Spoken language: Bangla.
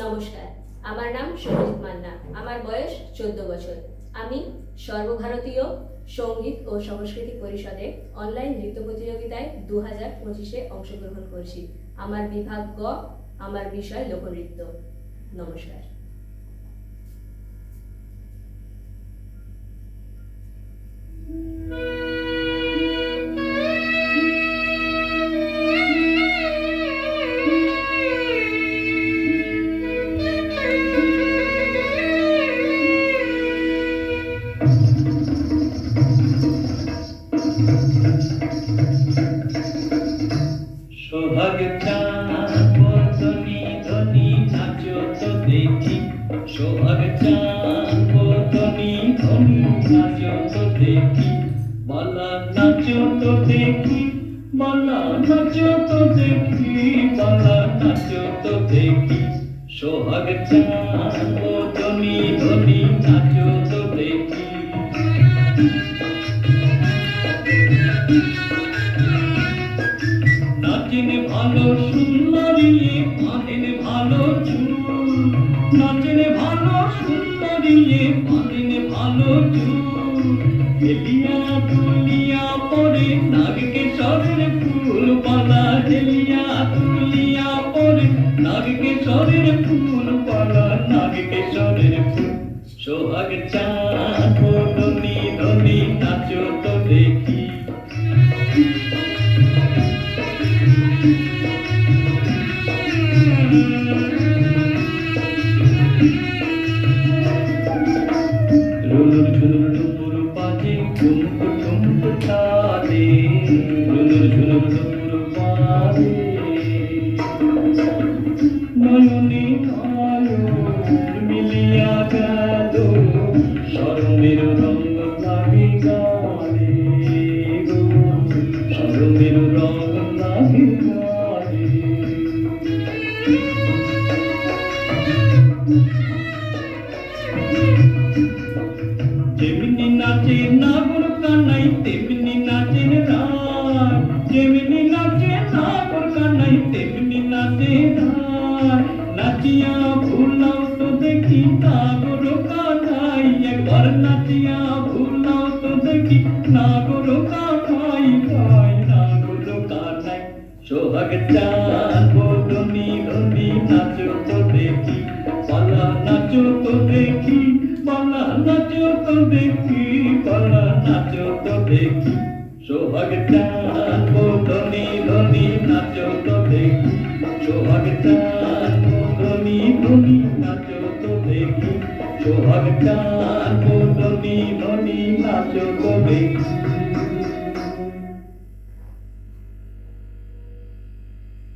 নমস্কার, আমার নাম সঞ্জিত মান্না। আমার বয়স 14 বছর। আমি সর্বভারতীয় সঙ্গীত ও সাংস্কৃতিক পরিষদে অনলাইন নৃত্য প্রতিযোগিতায় 2025-এ অংশগ্রহণ করছি। আমার বিভাগ গ, আমার বিষয় লোকনৃত্য। নমস্কার। সোহাগের চাঁদ বদনি ধনি নাচো তো দেখি, সোহাগের চাঁদ বদনি ধনি নাচো তো দেখি, বালা নাচো তো দেখি, বালা নাচো তো দেখি, বালা নাচো তো দেখি, সোহাগের চাঁদ বদনি ধনি নাচো তো দেখি। নাচেন ভালো সুন্দরী বাঁধেন ভালো চুল, নাচেন ভালো সুন্দরী বাঁধেন ভালো চুল, হেলিয়া তুলিয়া পরে নাগকে সরের ফুল পালা, হেলিয়া তুলিয়া পরে নাগকে সরের ফুল পালা, নাগকে সরের ফুল। সোহাগের চাঁদ বদনি ধনি নাচো তো দেখি। রুলুর ঝুলুর ডুমুর পাখি ঠুমক ঠুমক তালে, রুলুর ঝুলুর ডুমুর পাখি নয়নে নয়ন মিলিয়া গেল, শরমের রঙ লাগে গালে গো, শরমের রঙ লাগে গালে। যেমনি নাচে নাগর কানাই তেমনি নাচেন রায়, যেমনি নাচে নাগর কানাই তেমনি নাচে রায়, নাচিয়া ভুলাও তো দেখি নাগর কানাই, একবার নাচিয়া ভুলাও তো দেখি নাগর কানাই, ভাই নাগর কানাই। সোহাগের চাঁদ বদনি ধনি নাচো তো দেখি, পালা নাচো তো দেখি, পালা নাচো তো দেখি, পালা নাচো তো দেখি। সোহাগের চাঁদ বদনি ধনি নাচো তো দেখি, সোহাগের চাঁদ বদনি ধনি নাচো তো দেখি, সোহাগের চাঁদ বদনি ধনি নাচো তো দেখি।